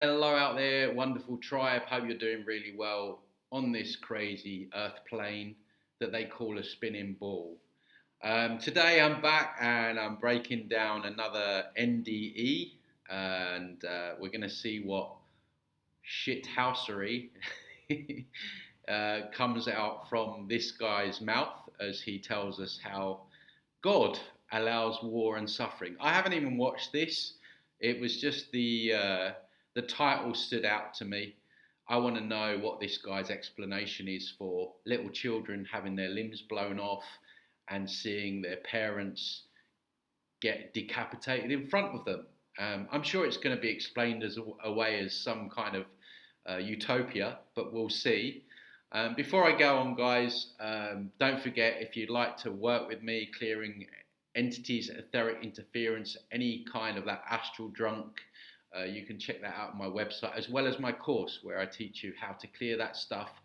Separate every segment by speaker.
Speaker 1: Hello out there, wonderful tribe. Hope you're doing really well on this crazy earth plane that they call a spinning ball. Today I'm back and I'm breaking down another NDE, and we're going to see what shithousery comes out from this guy's mouth as he tells us how God allows war and suffering. I haven't even watched this. It was just the title stood out to me. I want to know what this guy's explanation is for little children having their limbs blown off and seeing their parents get decapitated in front of them. I'm sure it's going to be explained as a way as some kind of utopia, but we'll see. Before I go on, guys, don't forget if you'd like to work with me clearing entities, etheric interference, any kind of that astral drunk, you can check that out on my website, as well as my course where I teach you how to clear that stuff,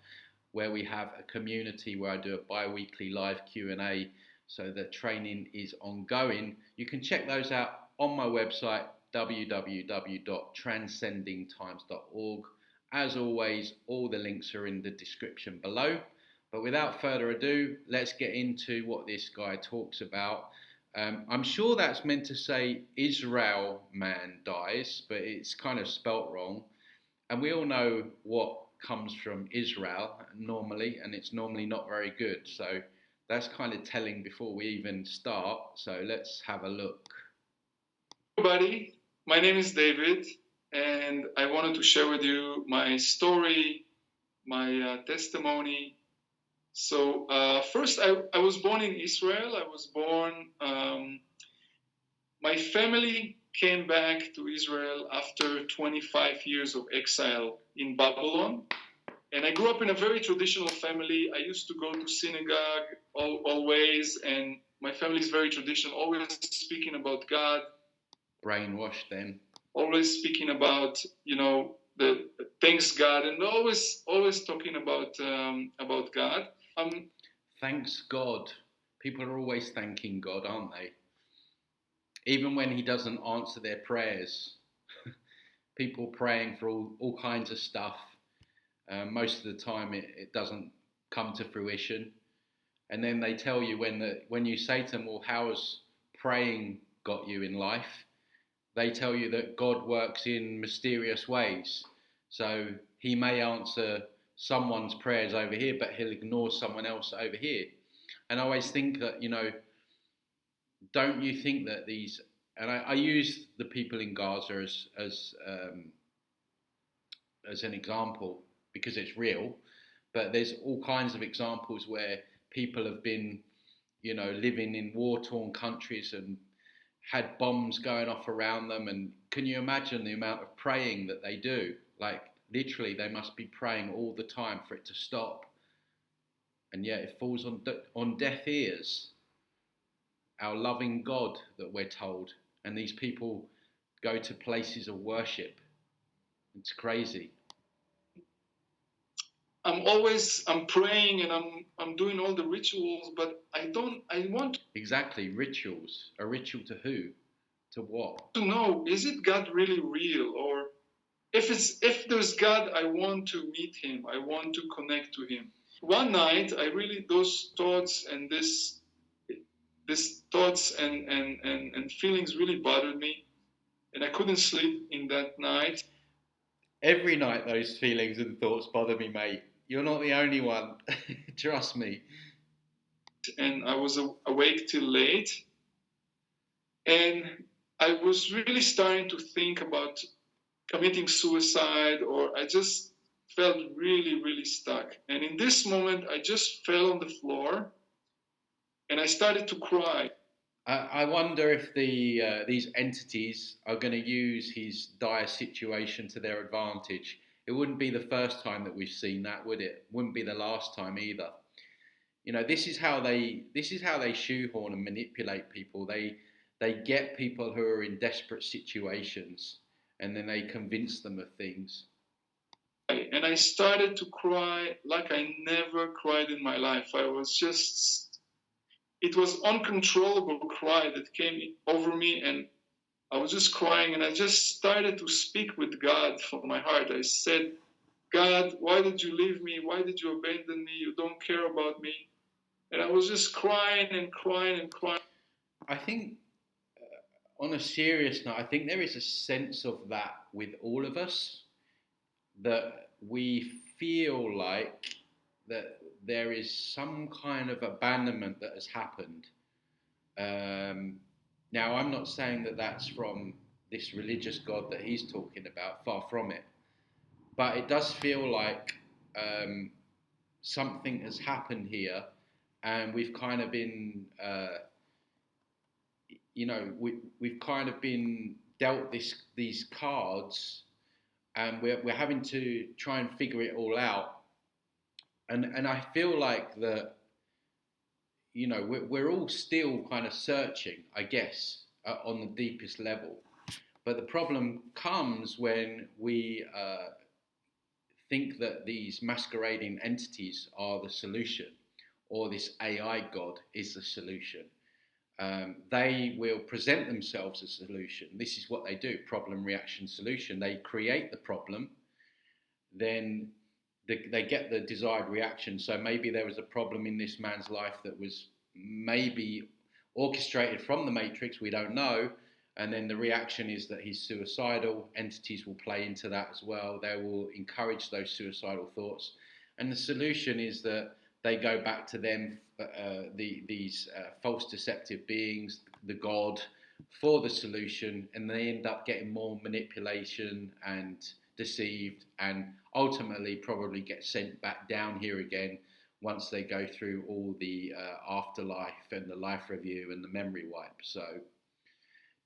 Speaker 1: where we have a community where I do a bi-weekly live Q&A, so the training is ongoing. You can check those out on my website, www.transcendingtimes.org. As always, all the links are in the description below. But without further ado, let's get into what this guy talks about. I'm sure that's meant to say Israel man dies, but it's kind of spelt wrong. And we all know what comes from Israel normally, and it's normally not very good. So that's kind of telling before we even start. So let's have a look.
Speaker 2: Everybody, my name is David, and I wanted to share with you my story, my testimony. So first, I was born in Israel. I was born, my family came back to Israel after 25 years of exile in Babylon. And I grew up in a very traditional family. I used to go to synagogue always, and my family is very traditional, always speaking about God.
Speaker 1: Brainwashed then.
Speaker 2: Always speaking about, the thanks God, and always talking about God.
Speaker 1: Thanks God. People are always thanking God, aren't they? Even when He doesn't answer their prayers. People praying for all kinds of stuff. Most of the time, it doesn't come to fruition. And then they tell you when you say to them, "Well, how's praying got you in life?" They tell you that God works in mysterious ways. So He may answer someone's prayers over here, but He'll ignore someone else over here. And I always think that, don't you think that these, and I use the people in Gaza as an example because it's real, but there's all kinds of examples where people have been, living in war-torn countries and had bombs going off around them. And can you imagine the amount of praying that they do? Like, literally, they must be praying all the time for it to stop. And yet it falls on deaf ears. Our loving God that we're told. And these people go to places of worship. It's crazy.
Speaker 2: I'm praying and I'm doing all the rituals, but I want
Speaker 1: exactly rituals. A ritual to who? To what?
Speaker 2: To know, is it God really real? Or if there's God, I want to meet Him. I want to connect to Him. One night, those thoughts and this thoughts and feelings really bothered me, and I couldn't sleep in that night.
Speaker 1: Every night those feelings and thoughts bother me, mate. You're not the only one. Trust me.
Speaker 2: And I was awake till late. And I was really starting to think about committing suicide, or I just felt really, really stuck. And in this moment, I just fell on the floor and I started to cry.
Speaker 1: I wonder if these entities are going to use his dire situation to their advantage. It wouldn't be the first time that we've seen that, would it? Wouldn't be the last time either. This is how they shoehorn and manipulate people. They get people who are in desperate situations, and then they convince them of things.
Speaker 2: And I started to cry like I never cried in my life. It was uncontrollable cry that came over me, and I was just crying, and I just started to speak with God from my heart. I said, God, why did you leave me? Why did you abandon me? You don't care about me. And I was just crying and crying and crying.
Speaker 1: I think, on a serious note, I think there is a sense of that with all of us, that we feel like that there is some kind of abandonment that has happened. Um, Now, I'm not saying that that's from this religious God that he's talking about, far from it. But it does feel like um, something has happened here, and we've kind of been, we've kind of been dealt these cards, and we're having to try and figure it all out. And I feel like that, we're all still kind of searching, I guess, on the deepest level. But the problem comes when we think that these masquerading entities are the solution, or this AI God is the solution. They will present themselves as a solution. This is what they do: problem, reaction, solution. They create the problem, then they get the desired reaction. So maybe there was a problem in this man's life that was maybe orchestrated from the matrix, we don't know. And then the reaction is that he's suicidal. Entities will play into that as well. They will encourage those suicidal thoughts. And the solution is that they go back to them, these false deceptive beings, the God, for the solution, and they end up getting more manipulation and deceived, and ultimately probably get sent back down here again once they go through all the afterlife and the life review and the memory wipe. So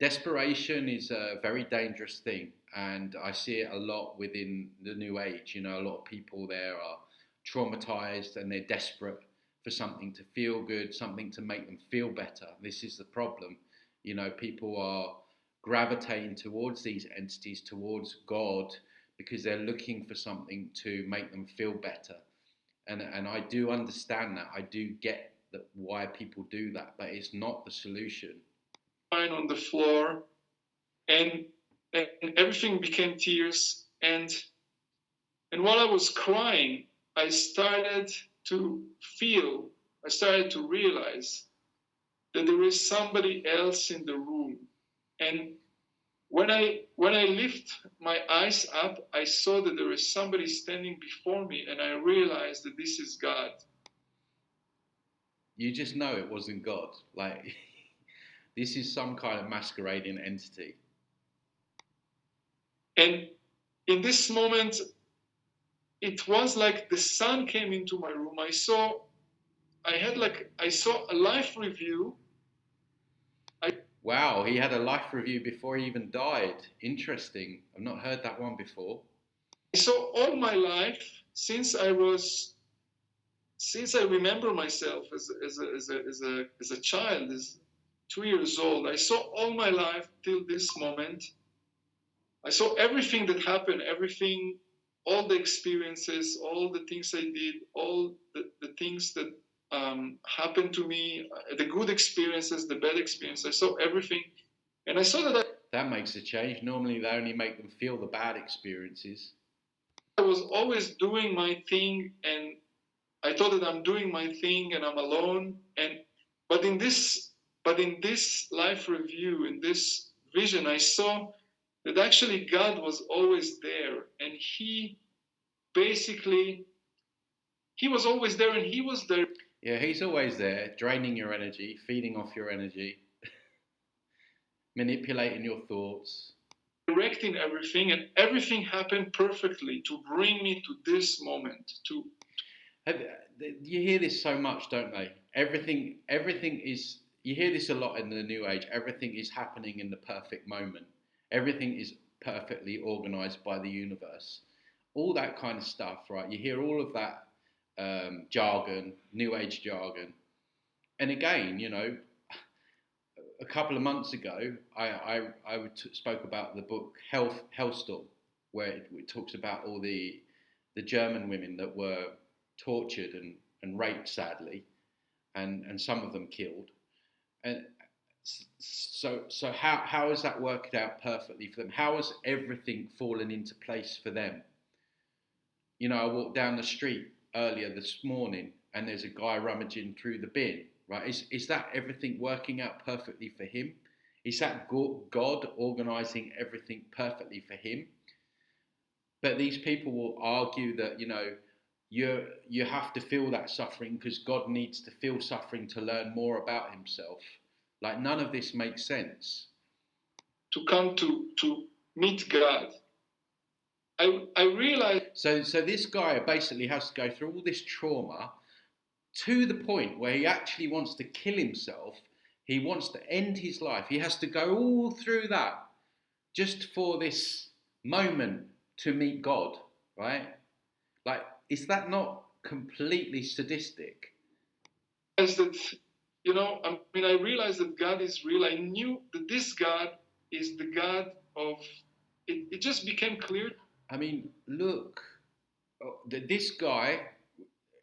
Speaker 1: desperation is a very dangerous thing, and I see it a lot within the new age. A lot of people there are traumatized, and they're desperate for something to feel good, something to make them feel better. This is the problem. People are gravitating towards these entities, towards God, because they're looking for something to make them feel better. And I do understand that. I do get that why people do that, but it's not the solution.
Speaker 2: On the floor, and everything became tears. And while I was crying, I started to realize that there is somebody else in the room. And when I lift my eyes up, I saw that there is somebody standing before me, and I realized that this is God.
Speaker 1: You just know it wasn't God. Like, this is some kind of masquerading entity.
Speaker 2: And in this moment, it was like the sun came into my room. I saw a life review.
Speaker 1: Wow, he had a life review before he even died. Interesting. I've not heard that one before.
Speaker 2: I saw all my life since I remember myself as a child, as 2 years old. I saw all my life till this moment. I saw everything that happened, all the experiences, all the things I did, all the things that happened to me, the good experiences, the bad experiences. I saw everything. And I saw that
Speaker 1: that makes a change. Normally they only make them feel the bad experiences.
Speaker 2: I was always doing my thing, and I thought that I'm doing my thing and I'm alone. But in this life review, in this vision, I saw that actually God was always there, and He was always there, and He was there.
Speaker 1: Yeah, He's always there, draining your energy, feeding off your energy, manipulating your thoughts,
Speaker 2: directing everything, and everything happened perfectly to bring me to this moment.
Speaker 1: You hear this so much, don't they? Everything is. You hear this a lot in the new age. Everything is happening in the perfect moment. Everything is perfectly organized by the universe. All that kind of stuff, right? You hear all of that jargon, new age jargon. And again, a couple of months ago, I spoke about the book Hellstorm, where it talks about all the German women that were tortured and raped, sadly, and some of them killed. And So how has that worked out perfectly for them? How has everything fallen into place for them? You know, I walked down the street earlier this morning and there's a guy rummaging through the bin, right? Is that everything working out perfectly for him? Is that God organizing everything perfectly for him? But these people will argue that, you know, you have to feel that suffering because God needs to feel suffering to learn more about himself. Like none of this makes sense.
Speaker 2: To come to meet God. I realized.
Speaker 1: So this guy basically has to go through all this trauma to the point where he actually wants to kill himself. He wants to end his life. He has to go all through that just for this moment to meet God, right? Like, is that not completely sadistic?
Speaker 2: Is that, you know, I mean, I realized that God is real. I knew that this God is the God of. It just became clear.
Speaker 1: I mean, look, this guy,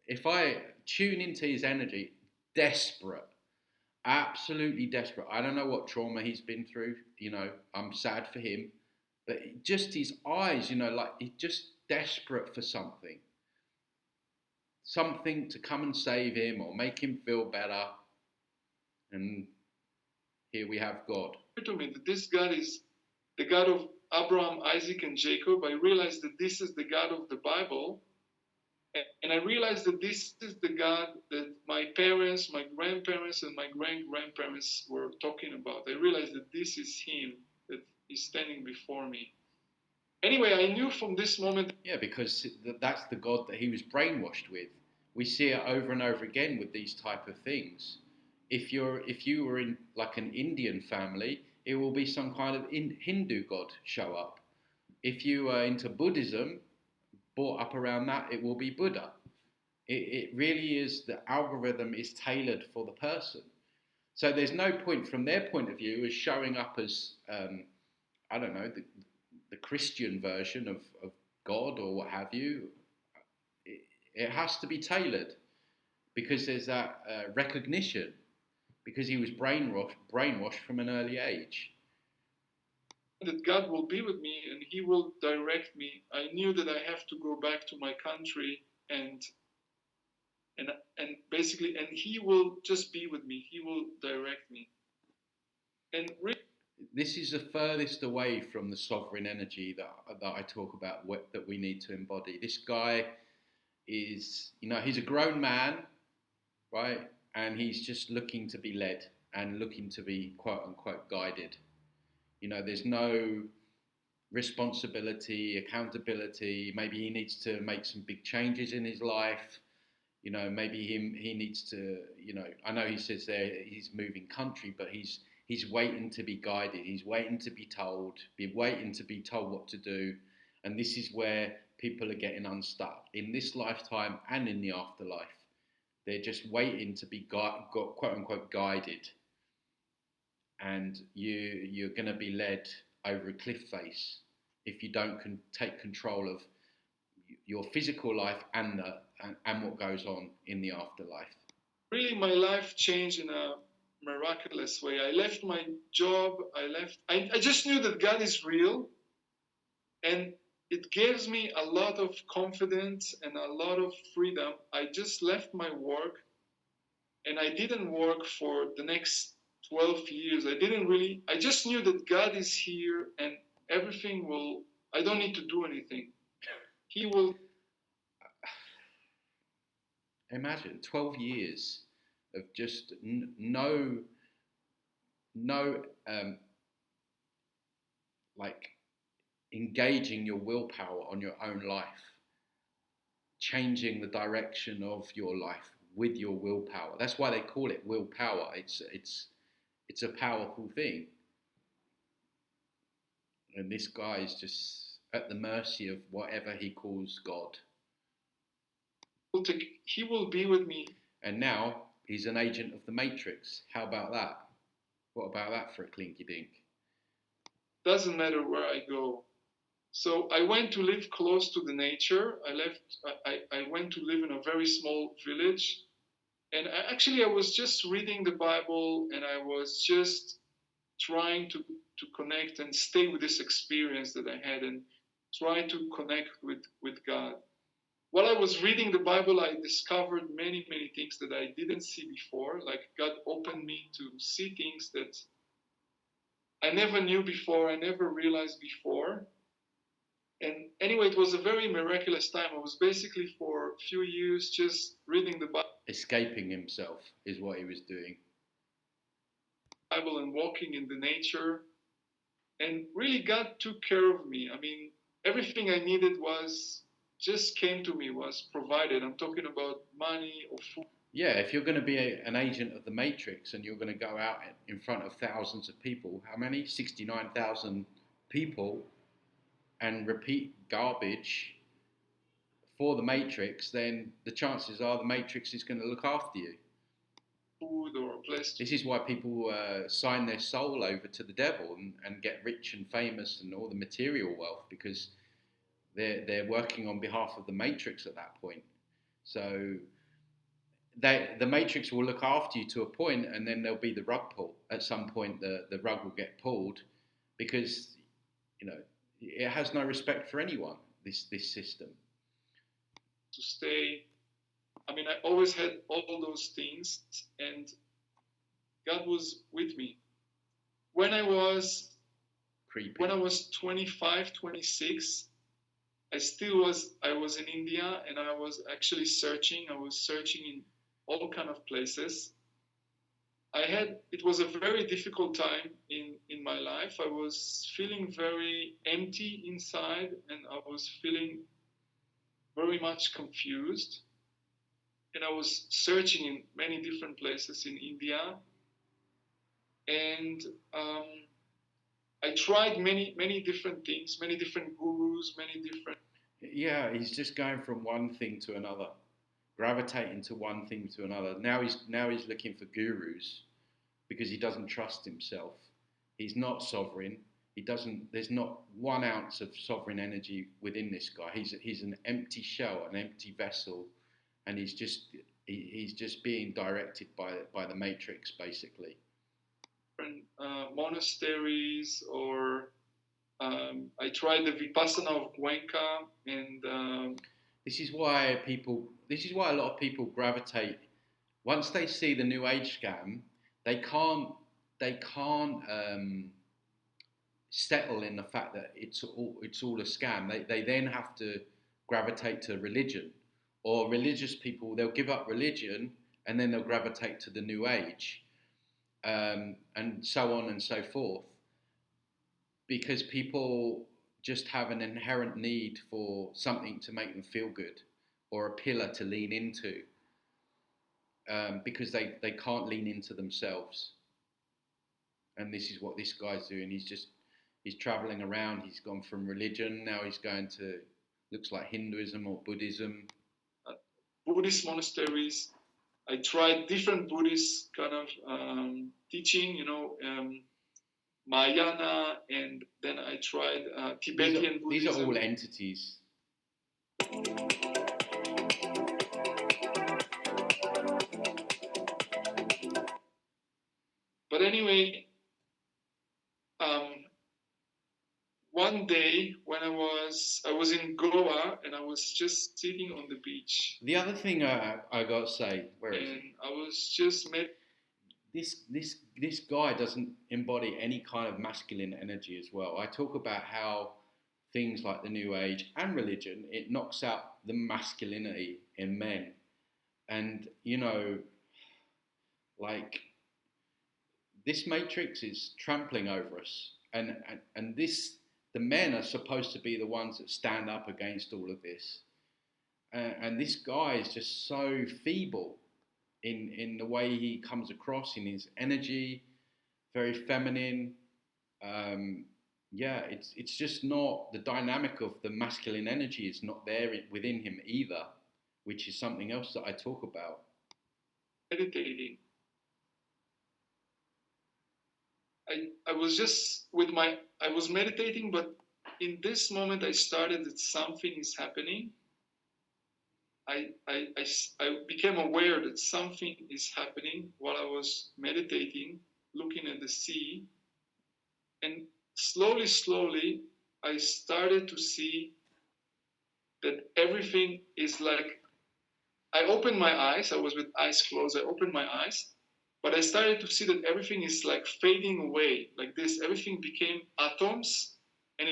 Speaker 1: if I tune into his energy, desperate, absolutely desperate. I don't know what trauma he's been through. You know, I'm sad for him, but just his eyes, you know, like he's just desperate for something, something to come and save him or make him feel better. And here we have God.
Speaker 2: To me that this God is the God of Abraham, Isaac, and Jacob. I realized that this is the God of the Bible. And I realized that this is the God that my parents, my grandparents, and my great-grandparents were talking about. I realized that this is Him that is standing before me. Anyway, I knew from this moment.
Speaker 1: Yeah, because that's the God that he was brainwashed with. We see it over and over again with these type of things. If you were in like an Indian family, it will be some kind of Hindu god show up. If you are into Buddhism, brought up around that, it will be Buddha. It really is, the algorithm is tailored for the person. So there's no point from their point of view as showing up as I don't know, the Christian version of God or what have you. It has to be tailored because there's that recognition, because he was brainwashed from an early age.
Speaker 2: That God will be with me and He will direct me. I knew that I have to go back to my country and basically, and He will just be with me. He will direct me. And
Speaker 1: this is the furthest away from the sovereign energy that I talk about, that we need to embody. This guy is, you know, he's a grown man, right? And he's just looking to be led and looking to be quote unquote guided. You know, there's no responsibility, accountability. Maybe he needs to make some big changes in his life. You know, maybe he needs to, you know, I know he says there he's moving country, but he's waiting to be guided. He's waiting to be told, waiting to be told what to do. And this is where people are getting unstuck in this lifetime and in the afterlife. They're just waiting to be quote unquote guided. And you're going to be led over a cliff face if you don't take control of your physical life and what goes on in the afterlife.
Speaker 2: Really, my life changed in a miraculous way. I left my job. I just knew that God is real, and it gives me a lot of confidence and a lot of freedom. I just left my work, and I didn't work for the next 12 years. I just knew that God is here and everything will, I don't need to do anything. He will.
Speaker 1: Imagine 12 years of just no like engaging your willpower on your own life, changing the direction of your life with your willpower. That's why they call it willpower. It's a powerful thing. And this guy is just at the mercy of whatever he calls God.
Speaker 2: He will be with me.
Speaker 1: And now he's an agent of the Matrix. How about that? What about that for a clinky dink?
Speaker 2: Doesn't matter where I go. So I went to live close to the nature. I went to live in a very small village. And actually, I was just reading the Bible, and I was just trying to connect and stay with this experience that I had, and try to connect with God. While I was reading the Bible, I discovered many, many things that I didn't see before. Like, God opened me to see things that I never knew before, I never realized before. And anyway, it was a very miraculous time. I was basically for a few years just reading the
Speaker 1: Escaping himself is what he was doing.
Speaker 2: Bible and walking in the nature. And really, God took care of me. I mean, everything I needed was just came to me, was provided. I'm talking about money or food.
Speaker 1: Yeah, if you're going to be an agent of the Matrix and you're going to go out in front of thousands of people, how many? 69,000 people, and repeat garbage for the Matrix, then the chances are the Matrix is going to look after you.
Speaker 2: Food or a place.
Speaker 1: This is why people sign their soul over to the devil and get rich and famous and all the material wealth, because they're working on behalf of the Matrix at that point. So the Matrix will look after you to a point, and then there'll be the rug pull. At some point, the rug will get pulled, because it has no respect for anyone. This system.
Speaker 2: To stay. I mean, I always had all those things, and God was with me. When I was 25, 26, I was in India, and I was actually searching. I was searching in all kind of places. It was a very difficult time in my life. I was feeling very empty inside, and I was feeling very much confused. And I was searching in many different places in India. And I tried many different things, many different gurus, many different.
Speaker 1: Yeah, he's just going from one thing to another, gravitating to one thing to another. Now he's looking for gurus because he doesn't trust himself. He's not sovereign. He doesn't. There's not 1 ounce of sovereign energy within this guy. He's an empty shell, an empty vessel, and he's just being directed by the Matrix, basically.
Speaker 2: Monasteries, or I tried the Vipassana of Cuenca, and
Speaker 1: this is why a lot of people gravitate. Once they see the New Age scam, they can't settle in the fact that it's all a scam. They then have to gravitate to religion, or religious people. They'll give up religion and then they'll gravitate to the New Age, and so on and so forth, because people just have an inherent need for something to make them feel good, or a pillar to lean into, because they can't lean into themselves. And this is what this guy's doing. He's traveling around. He's gone from religion, now he's going to, looks like Hinduism or Buddhism.
Speaker 2: Buddhist monasteries. I tried different Buddhist kind of teaching, Mahayana, and then I tried Tibetan Buddhism.
Speaker 1: These are all entities.
Speaker 2: But anyway, one day when I was in Goa, and I was just sitting on the beach.
Speaker 1: The other thing I got to say, where is it?
Speaker 2: I was just
Speaker 1: This guy doesn't embody any kind of masculine energy as well. I talk about how things like the New Age and religion, it knocks out the masculinity in men. And, like, this Matrix is trampling over us. And the men are supposed to be the ones that stand up against all of this. And this guy is just so feeble in the way he comes across, in his energy, very feminine. It's just not, the dynamic of the masculine energy is not there within him either, which is something else that I talk about.
Speaker 2: Meditating. I was meditating, but in this moment I started that something is happening. I became aware that something is happening while I was meditating, looking at the sea. And slowly, I started to see that everything is like, I opened my eyes, I was with eyes closed, I opened my eyes, but I started to see that everything is like fading away, like this. Everything became atoms, and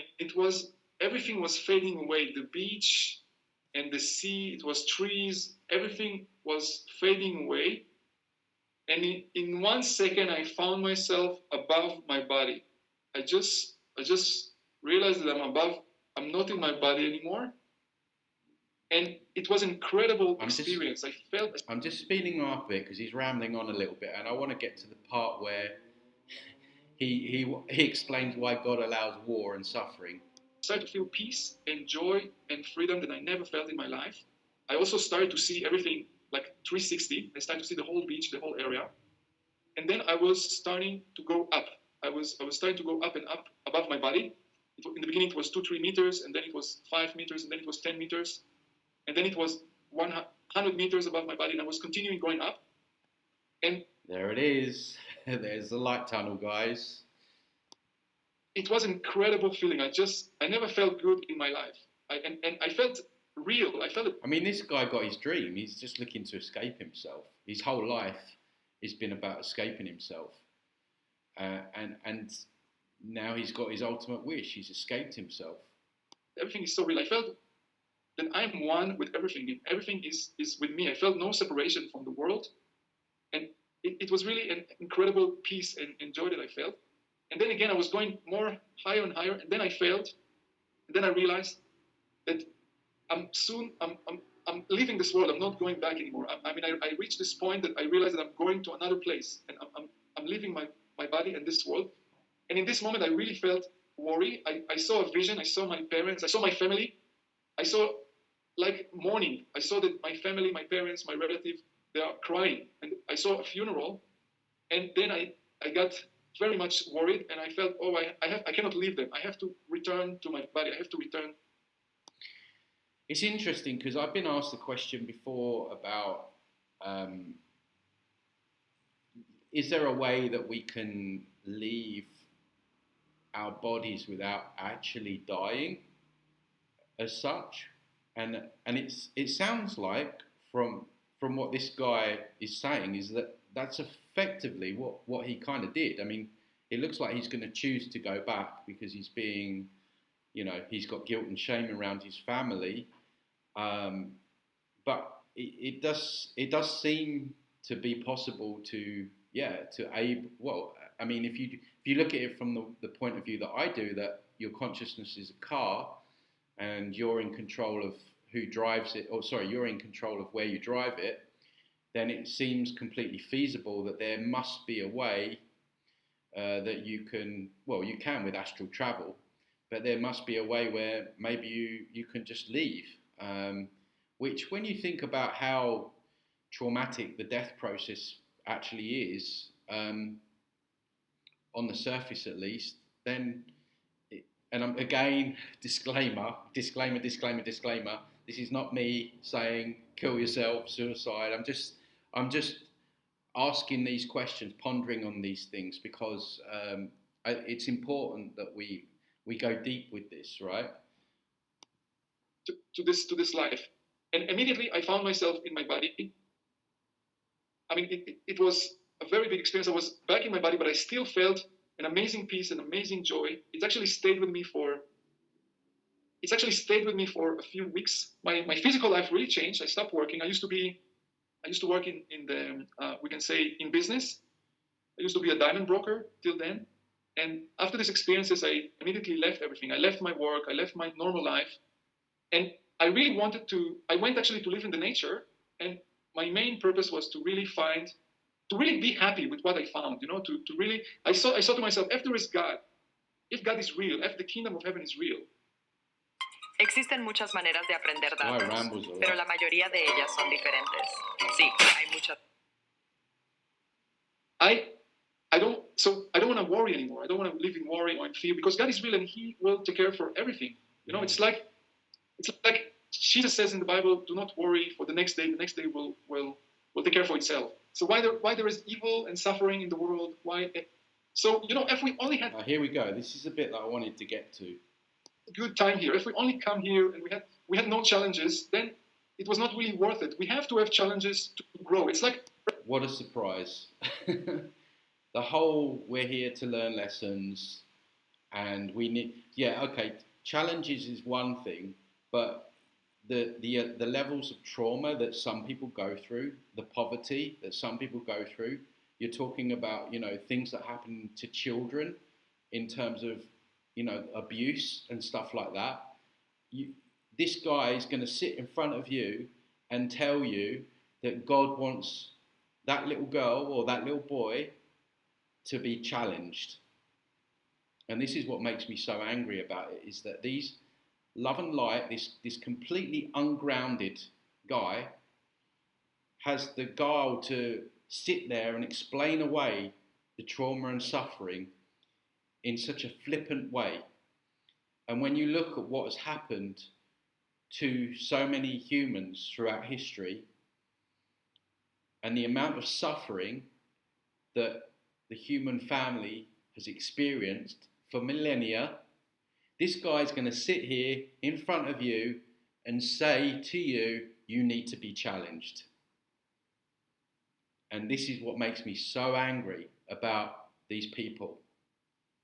Speaker 2: everything was fading away. The beach and the sea, it was trees, everything was fading away. And in 1 second, I found myself above my body. I just realized that I'm not in my body anymore. And it was an incredible experience.
Speaker 1: I'm just speeding him up a bit because he's rambling on a little bit, and I want to get to the part where he explains why God allows war and suffering.
Speaker 2: I started to feel peace and joy and freedom that I never felt in my life. I also started to see everything like 360. I started to see the whole beach, the whole area. And then I was starting to go up. I was starting to go up and up above my body. In the beginning, it was 2-3 meters, and then it was 5 meters, and then it was 10 meters. And then it was 100 meters above my body, and I was continuing going up. And
Speaker 1: there it is. There's the light tunnel, guys.
Speaker 2: It was an incredible feeling. I never felt good in my life. I felt real.
Speaker 1: I mean, this guy got his dream. He's just looking to escape himself. His whole life has been about escaping himself. And now he's got his ultimate wish. He's escaped himself.
Speaker 2: Everything is so real. I felt that I'm one with everything. Everything is with me. I felt no separation from the world. And it was really an incredible peace and joy that I felt. And then again, I was going more higher and higher. And then I failed. And then I realized that I'm leaving this world. I'm not going back anymore. I reached this point that I realized that I'm going to another place. And I'm leaving my body and this world. And in this moment, I really felt worry. I saw a vision. I saw my parents. I saw my family. I saw like mourning. I saw that my family, my parents, my relative, they are crying. And I saw a funeral. And then I got very much worried. And I felt, I cannot leave them. I have to return to my body. I have to return.
Speaker 1: It's interesting because I've been asked the question before about is there a way that we can leave our bodies without actually dying as such? And it sounds like from what this guy is saying is that that's effectively what he kind of did. I mean, it looks like he's going to choose to go back because he's being, he's got guilt and shame around his family. But it does seem to be possible to if you look at it from the point of view that I do, that your consciousness is a car and you're in control of who drives it, you're in control of where you drive it, then it seems completely feasible that there must be a way that you can with astral travel, but there must be a way where maybe you can just leave. Which, when you think about how traumatic the death process actually is, on the surface at least, then, again, disclaimer, this is not me saying kill yourself, suicide. I'm just asking these questions, pondering on these things, because it's important that we go deep with this, right?
Speaker 2: To this life. And immediately I found myself in my body. I mean, it was a very big experience. I was back in my body, but I still felt an amazing peace, an amazing joy. It actually stayed with me for a few weeks. My physical life really changed. I stopped working. I used to work in the we can say in business. I used to be a diamond broker till then. And after these experiences, I immediately left everything. I left my work. I left my normal life. And I really I went actually to live in the nature. And my main purpose was to really be happy with what I found, to really, I saw to myself, if there is God, if God is real, if the kingdom of heaven is real.
Speaker 3: Existen muchas maneras de aprender datos, pero la mayoría de ellas son diferentes. Sí, hay muchas.
Speaker 2: I don't want to worry anymore. I don't want to live in worry or in fear, because God is real and He will take care for everything. It's like Jesus says in the Bible, do not worry for the next day. The next day will take care for itself. So why there is evil and suffering in the world? Why? So, if we only had...
Speaker 1: Here we go. This is a bit that I wanted to get to.
Speaker 2: Good time here. If we only come here and we had no challenges, then it was not really worth it. We have to have challenges to grow. It's like...
Speaker 1: What a surprise. The whole, we're here to learn lessons, and we need... Yeah, okay, challenges is one thing, but the levels of trauma that some people go through, the poverty that some people go through, you're talking about, things that happen to children in terms of, abuse and stuff like that. This guy is going to sit in front of you and tell you that God wants that little girl or that little boy to be challenged. And this is what makes me so angry about it, is that these love and light, this completely ungrounded guy, has the guile to sit there and explain away the trauma and suffering in such a flippant way. And when you look at what has happened to so many humans throughout history, and the amount of suffering that the human family has experienced for millennia, this guy's going to sit here in front of you and say to you, you need to be challenged. And this is what makes me so angry about these people,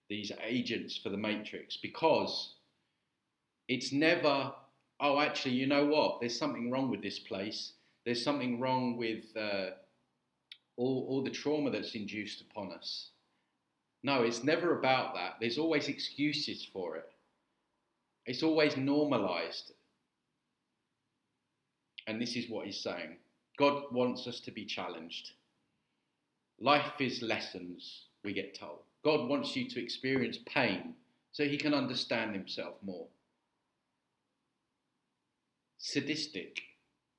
Speaker 1: these agents for the Matrix, because it's never, oh, actually, you know what? There's something wrong with this place. There's something wrong with all the trauma that's induced upon us. No, it's never about that. There's always excuses for it. It's always normalized. And this is what he's saying. God wants us to be challenged. Life is lessons, we get told. God wants you to experience pain so he can understand himself more. Sadistic,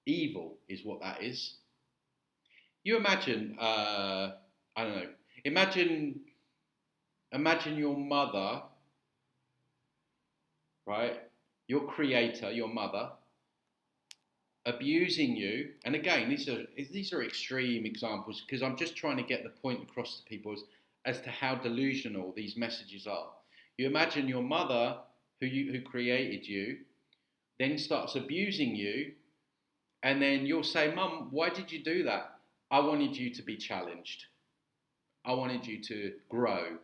Speaker 1: evil is what that is. You imagine, I don't know, imagine your mother, right? Your creator, your mother, abusing you. And again, these are extreme examples, because I'm just trying to get the point across to people as to how delusional these messages are. You imagine your mother, who created you, then starts abusing you, and then you'll say, Mum, why did you do that? I wanted you to be challenged. I wanted you to grow.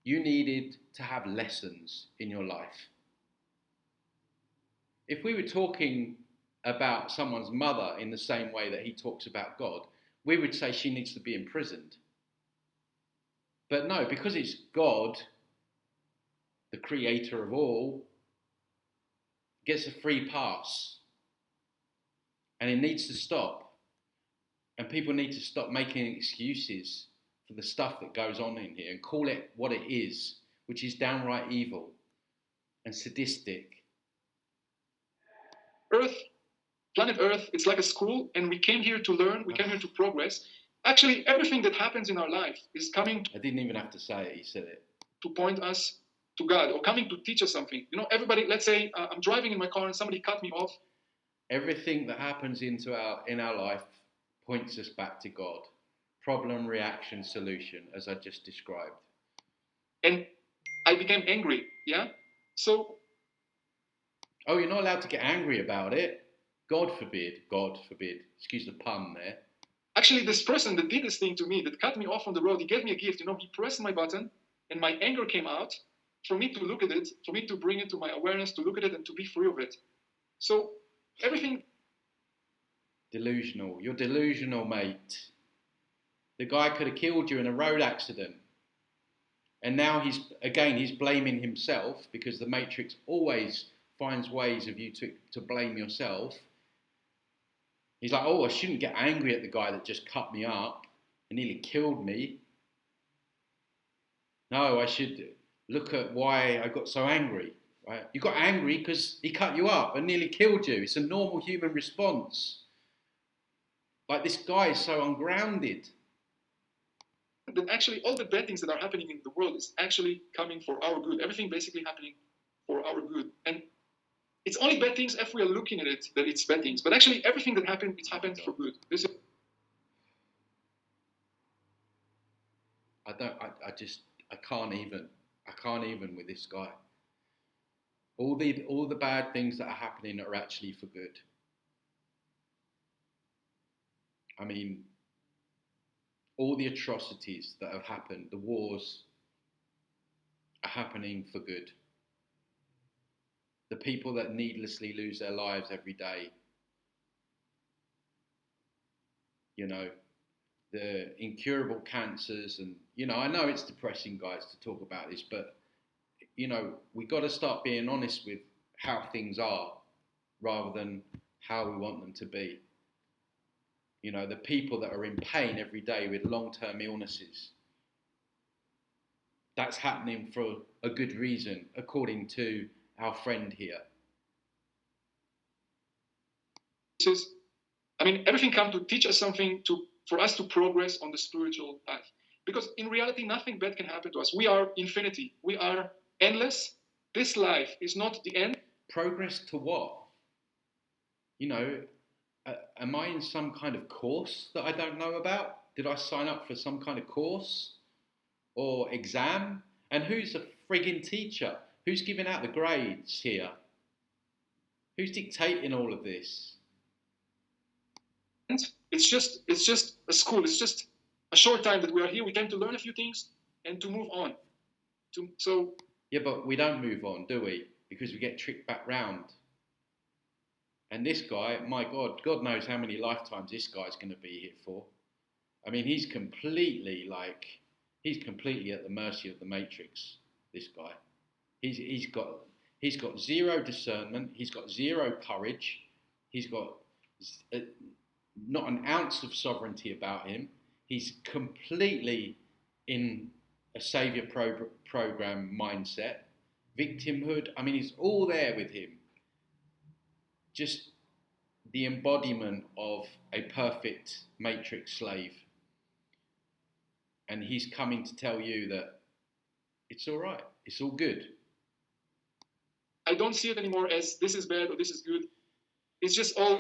Speaker 1: You needed to have lessons in your life. If we were talking about someone's mother in the same way that he talks about God, we would say she needs to be imprisoned. But no, because it's God, the creator of all, gets a free pass. And it needs to stop. And people need to stop making excuses for the stuff that goes on in here and call it what it is, which is downright evil and sadistic.
Speaker 2: Planet Earth, it's like a school, and we came here to learn, we came here to progress. Actually, everything that happens in our life is coming...
Speaker 1: I didn't even have to say it, he said it.
Speaker 2: ...to point us to God, or coming to teach us something. Everybody, let's say I'm driving in my car and somebody cut me off.
Speaker 1: Everything that happens in our life points us back to God. Problem, reaction, solution, as I just described.
Speaker 2: And I became angry, yeah? So...
Speaker 1: Oh, you're not allowed to get angry about it. God forbid, excuse the pun there.
Speaker 2: Actually, this person that did this thing to me, that cut me off on the road, he gave me a gift, he pressed my button, and my anger came out for me to look at it, for me to bring it to my awareness, to look at it and to be free of it. So, everything...
Speaker 1: Delusional. You're delusional, mate. The guy could have killed you in a road accident. And now he's blaming himself, because the Matrix always finds ways of you to blame yourself. He's like, oh, I shouldn't get angry at the guy that just cut me up and nearly killed me. No, I should look at why I got so angry. Right? You got angry because he cut you up and nearly killed you. It's a normal human response. Like, this guy is so ungrounded.
Speaker 2: That actually all the bad things that are happening in the world is actually coming for our good. Everything basically happening for our good. And it's only bad things if we are looking at it that it's bad things. But actually, everything that happened, it's happened for good.
Speaker 1: I can't even with this guy. All the bad things that are happening are actually for good. I mean, all the atrocities that have happened, the wars, are happening for good. The people that needlessly lose their lives every day, you know, the incurable cancers, and, you know, I know it's depressing, guys, to talk about this, but, you know, we got to start being honest with how things are rather than how we want them to be. You know, the people that are in pain every day with long-term illnesses, that's happening for a good reason, according to our friend here.
Speaker 2: I mean, everything comes to teach us something, for us to progress on the spiritual path. Because in reality, nothing bad can happen to us. We are infinity. We are endless. This life is not the end.
Speaker 1: Progress to what? You know, am I in some kind of course that I don't know about? Did I sign up for some kind of course or exam? And who's the frigging teacher? Who's giving out the grades here? Who's dictating all of this?
Speaker 2: It's just a school. It's just a short time that we are here. We came to learn a few things and to move on.
Speaker 1: Yeah, but we don't move on, do we? Because we get tricked back round. And this guy, my God, God knows how many lifetimes this guy's going to be here for. I mean, he's completely at the mercy of the Matrix, this guy. He's got zero discernment. He's got zero courage. He's got not an ounce of sovereignty about him. He's completely in a savior program mindset, victimhood. I mean, it's all there with him. Just the embodiment of a perfect Matrix slave. And he's coming to tell you that it's all right. It's all good.
Speaker 2: I don't see it anymore as this is bad or this is good. It's just all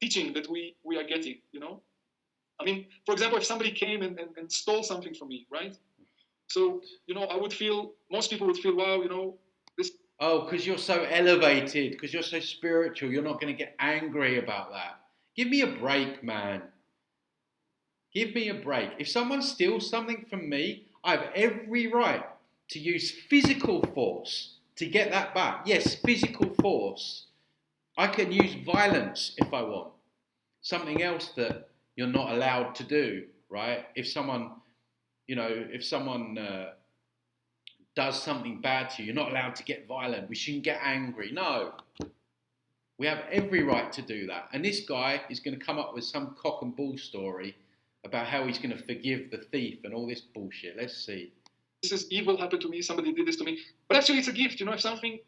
Speaker 2: teaching that we are getting, you know? I mean, for example, if somebody came and stole something from me, right? So, you know, most people would feel, wow, you know, this.
Speaker 1: Oh, because you're so elevated, because you're so spiritual, you're not going to get angry about that. Give me a break, man. Give me a break. If someone steals something from me, I have every right to use physical force to get that back. Yes, physical force. I can use violence if I want. Something else that you're not allowed to do, right? If someone does something bad to you, you're not allowed to get violent. We shouldn't get angry. No. We have every right to do that. And this guy is going to come up with some cock and bull story about how he's going to forgive the thief and all this bullshit. Let's see.
Speaker 2: This is evil happened to me. Somebody did this to me. But actually, it's a gift. You know, if something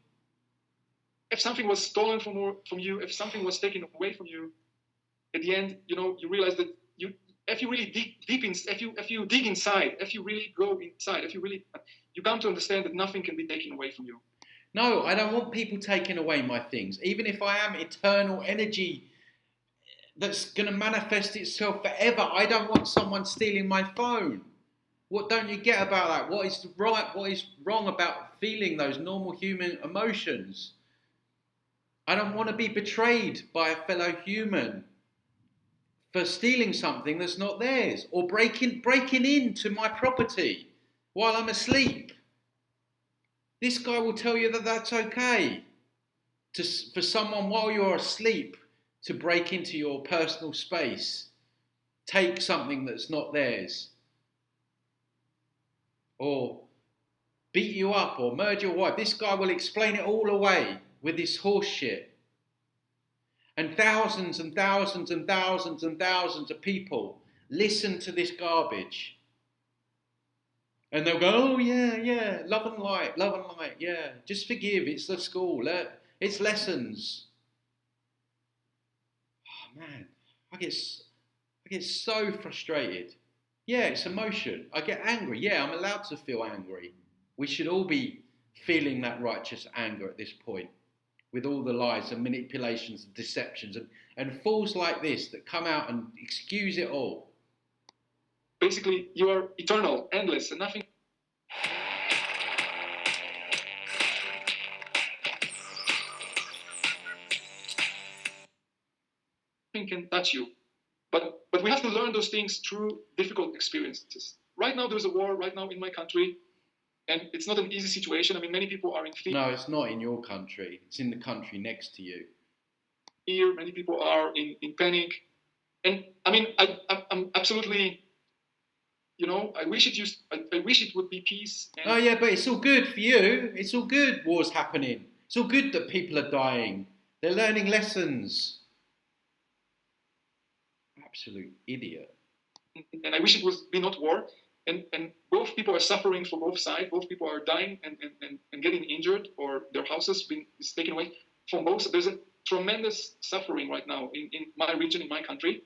Speaker 2: was stolen from you, if something was taken away from you, at the end, you know, you realize that if you really dig deep if you dig inside, if you really go inside, you come to understand that nothing can be taken away from you.
Speaker 1: No, I don't want people taking away my things. Even if I am eternal energy that's going to manifest itself forever, I don't want someone stealing my phone. What don't you get about that? What is right? What is wrong about feeling those normal human emotions? I don't want to be betrayed by a fellow human for stealing something that's not theirs, or breaking into my property while I'm asleep. This guy will tell you that that's okay for someone while you're asleep to break into your personal space, take something that's not theirs, or beat you up or murder your wife. This guy will explain it all away with this horse shit. And thousands and thousands and thousands and thousands of people listen to this garbage. And they'll go, oh yeah, love and light, yeah. Just forgive, it's the school, it's lessons. Oh man, I get so frustrated. Yeah, it's emotion. I get angry. Yeah, I'm allowed to feel angry. We should all be feeling that righteous anger at this point. with all the lies and manipulations and deceptions and fools like this that come out and excuse it all.
Speaker 2: Basically, you are eternal, endless, and nothing can touch you. But we have to learn those things through difficult experiences. Right now, there's a war right now in my country, and it's not an easy situation. I mean, many people are in fear.
Speaker 1: No, it's not in your country. It's in the country next to you.
Speaker 2: Here, many people are in panic. And I mean, I'm absolutely, I wish it would be peace. And
Speaker 1: oh yeah, but it's all good for you. It's all good. War's happening. It's all good that people are dying. They're learning lessons. Absolute idiot.
Speaker 2: And I wish it was be not war. And both people are suffering from both sides. Both people are dying and getting injured, or their houses is taken away from both. There's a tremendous suffering right now in my region, in my country.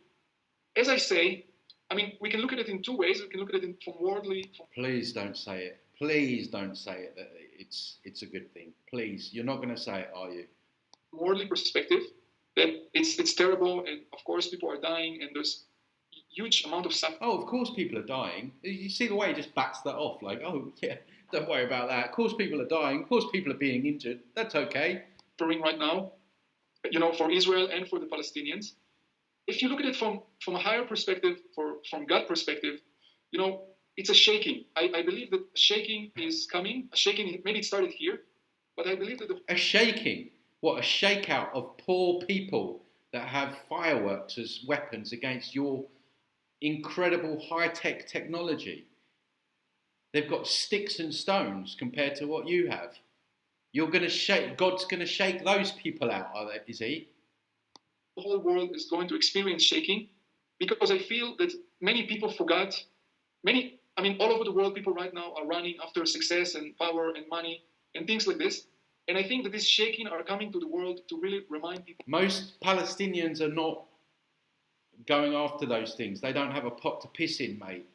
Speaker 2: As I say, I mean, we can look at it in two ways. We can look at it from worldly.
Speaker 1: Please don't say it. Please don't say it that it's a good thing. Please, you're not going to say it, are you?
Speaker 2: Worldly perspective, that it's terrible, and of course people are dying, and there's huge amount of suffering.
Speaker 1: Oh, of course people are dying. You see the way he just backs that off, like, oh yeah, don't worry about that. Of course people are dying. Of course people are being injured. That's okay.
Speaker 2: Right now, for Israel and for the Palestinians. If you look at it from a higher perspective, from God perspective, it's a shaking. I believe that shaking is coming. A shaking, maybe it started here, but I believe that
Speaker 1: a shaking. What, a shakeout of poor people that have fireworks as weapons against your incredible high-tech technology. They've got sticks and stones compared to what you have. You're going to shake. God's going to shake those people out, is he?
Speaker 2: The whole world is going to experience shaking, because I feel that many people forgot. All over the world, people right now are running after success and power and money and things like this. And I think that this shaking are coming to the world to really remind people.
Speaker 1: Most Palestinians are not going after those things. They don't have a pot to piss in, mate.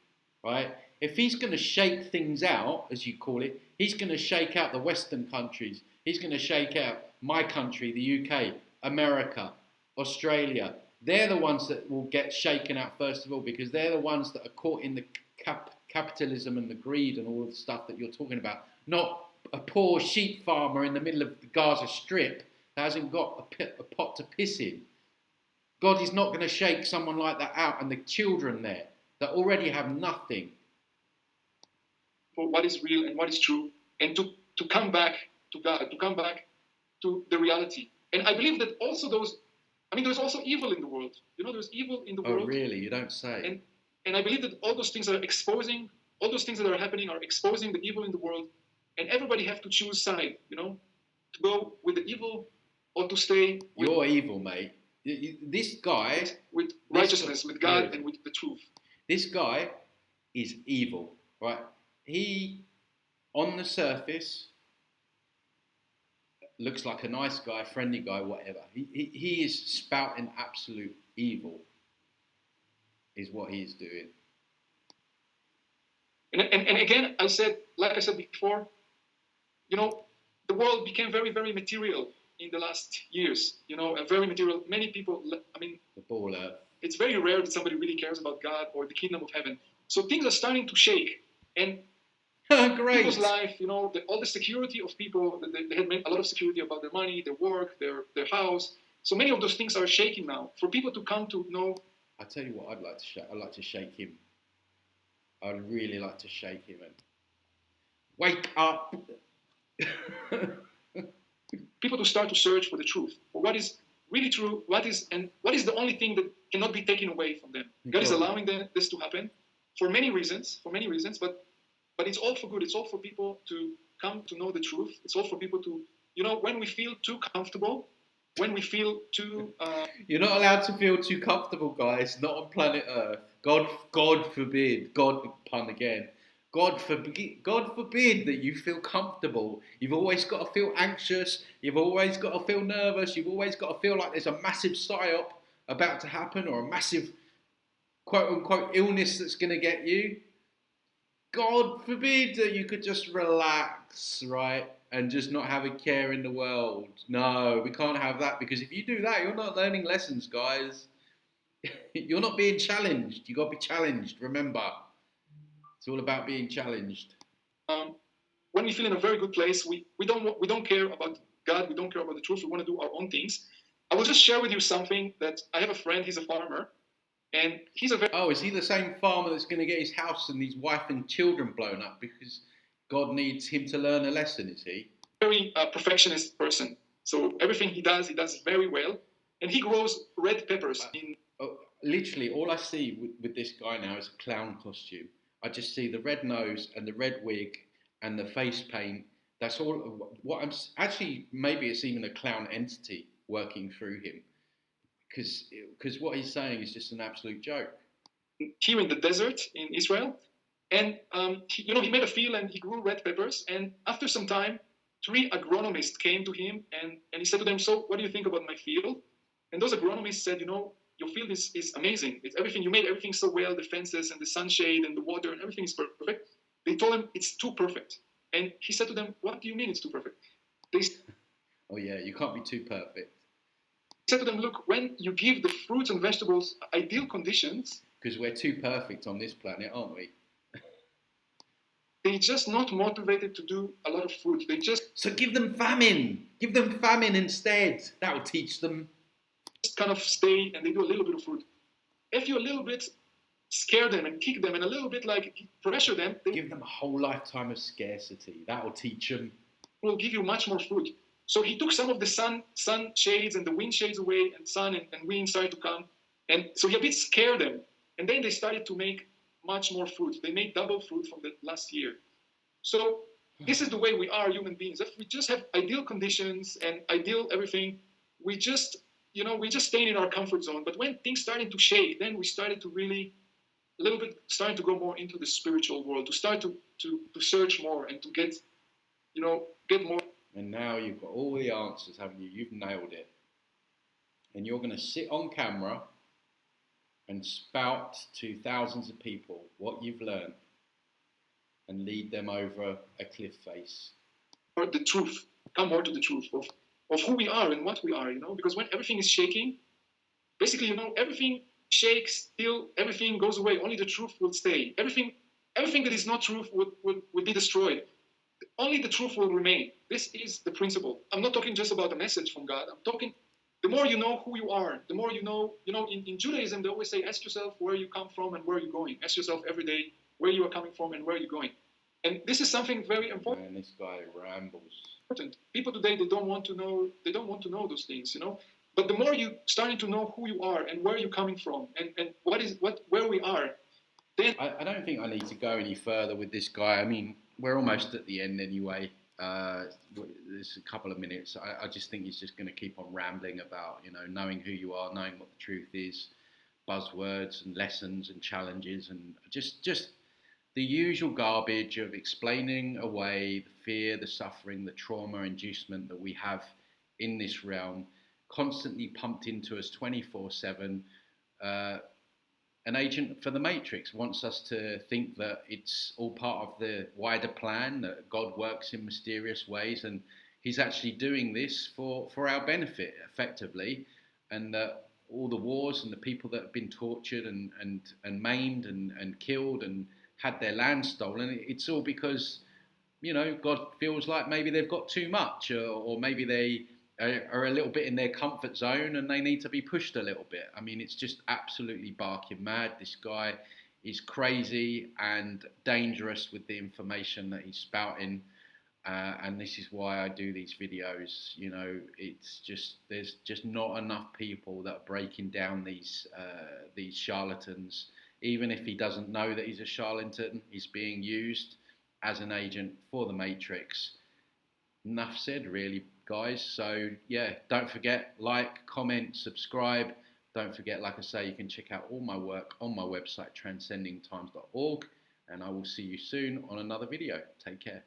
Speaker 1: Right? If he's going to shake things out, as you call it, he's going to shake out the Western countries. He's going to shake out my country, the UK, America, Australia. They're the ones that will get shaken out first of all, because they're the ones that are caught in the capitalism and the greed and all of the stuff that you're talking about. Not a poor sheep farmer in the middle of the Gaza Strip that hasn't got a pot to piss in. God is not going to shake someone like that out, and the children there that already have nothing.
Speaker 2: For what is real and what is true, and to come back to God, to come back to the reality. And I believe that also there's also evil in the world. There's evil in the world.
Speaker 1: Oh, really? You don't say.
Speaker 2: And I believe that all those things that are happening are exposing the evil in the world. And everybody have to choose side, to go with the evil or to stay with...
Speaker 1: You're evil, mate. This guy...
Speaker 2: With righteousness, with God, and with the truth.
Speaker 1: This guy is evil, right? He, on the surface, looks like a nice guy, friendly guy, whatever. He is spouting absolute evil, is what he is doing.
Speaker 2: And again, like I said before, the world became very, very material in the last years. Very material. Many people, the
Speaker 1: baller.
Speaker 2: It's very rare that somebody really cares about God or the kingdom of heaven. So things are starting to shake. And
Speaker 1: great.
Speaker 2: People's life, all the security of people, they had a lot of security about their money, their work, their house. So many of those things are shaking now. For people to come to know...
Speaker 1: I tell you what I'd like to shake. I'd like to shake him. I'd really like to shake him and wake up.
Speaker 2: People to start to search for the truth, for what is really true, what is the only thing that cannot be taken away from them. God is allowing this to happen for many reasons, but it's all for good. It's all for people to come to know the truth. It's all for people to, when we feel too comfortable, when we feel too...
Speaker 1: You're not allowed to feel too comfortable, guys. Not on planet Earth. God forbid. God, pun again. God forbid that you feel comfortable. You've always got to feel anxious. You've always got to feel nervous. You've always got to feel like there's a massive psyop about to happen, or a massive quote-unquote illness that's going to get you. God forbid that you could just relax, right? and just not have a care in the world. No, we can't have that, because if you do that, you're not learning lessons, guys. You're not being challenged. You got to be challenged. Remember, it's all about being challenged.
Speaker 2: When we feel in a very good place, we don't care about God. We don't care about the truth. We want to do our own things. I will just share with you something that I have a friend. He's a farmer, and he's a very...
Speaker 1: Oh, is he the same farmer that's going to get his house and his wife and children blown up because God needs him to learn a lesson? Is he?
Speaker 2: Very perfectionist person. So everything he does very well, and he grows red peppers in...
Speaker 1: Literally, all I see with this guy now is a clown costume. I just see the red nose and the red wig and the face paint. That's all. What I'm actually, maybe it's even a clown entity working through him, because what he's saying is just an absolute joke.
Speaker 2: Here in the desert in Israel, and he made a field and he grew red peppers. And after some time, 3 agronomists came to him and he said to them, "So, what do you think about my field?" And those agronomists said, "Your field is amazing. It's everything. You made everything so well, the fences and the sunshade and the water and everything is perfect." They told him it's too perfect. And he said to them, "What do you mean it's too perfect?"
Speaker 1: Oh yeah, you can't be too perfect.
Speaker 2: He said to them, "Look, when you give the fruits and vegetables ideal conditions..."
Speaker 1: Because we're too perfect on this planet, aren't we?
Speaker 2: They're just not motivated to do a lot of food.
Speaker 1: So give them famine. Give them famine instead. That will teach them.
Speaker 2: Just kind of stay and they do a little bit of food. If you a little bit scare them and kick them and a little bit like pressure them, they
Speaker 1: give them a whole lifetime of scarcity. That will teach them.
Speaker 2: Will give you much more food. So he took some of the sun shades and the wind shades away, and sun and wind started to come. And so he a bit scared them. And then they started to make much more food. They made double food from the last year. So this is the way we are human beings. If we just have ideal conditions and ideal everything, we just stay in our comfort zone. But when things started to shake, then we started to really, a little bit, starting to go more into the spiritual world, to start to search more and to get more.
Speaker 1: And now you've got all the answers, haven't you? You've nailed it. And you're going to sit on camera and spout to thousands of people what you've learned and lead them over a cliff face.
Speaker 2: Or the truth, come more to the truth of who we are and what we are, because when everything is shaking, basically, everything shakes till everything goes away. Only the truth will stay. Everything that is not truth would be destroyed. Only the truth will remain. This is the principle. I'm not talking just about a message from God. I'm talking, the more you know who you are, the more you know, in Judaism, they always say, ask yourself where you come from and where you're going. Ask yourself every day where you are coming from and where you're going. And this is something very important.
Speaker 1: Man, this guy rambles.
Speaker 2: People today, they don't want to know those things, But the more you starting to know who you are and where you're coming from and where we are, then
Speaker 1: I don't think I need to go any further with this guy. I mean, we're almost at the end anyway. There's a couple of minutes. I just think he's just going to keep on rambling about, knowing who you are, knowing what the truth is, buzzwords and lessons and challenges, and just the usual garbage of explaining away the fear, the suffering, the trauma inducement that we have in this realm, constantly pumped into us 24/7. An agent for the Matrix wants us to think that it's all part of the wider plan, that God works in mysterious ways, and he's actually doing this for our benefit, effectively, and that all the wars and the people that have been tortured and maimed and killed and had their land stolen, it's all because, God feels like maybe they've got too much, or maybe they are a little bit in their comfort zone and they need to be pushed a little bit. I mean, it's just absolutely barking mad. This guy is crazy and dangerous with the information that he's spouting. And this is why I do these videos. It's just, there's just not enough people that are breaking down these charlatans. Even if he doesn't know that he's a charlatan, he's being used as an agent for the Matrix. Enough said, really, guys. So yeah, don't forget, like, comment, subscribe. Don't forget, like I say, you can check out all my work on my website, transcendingtimes.org, and I will see you soon on another video. Take care.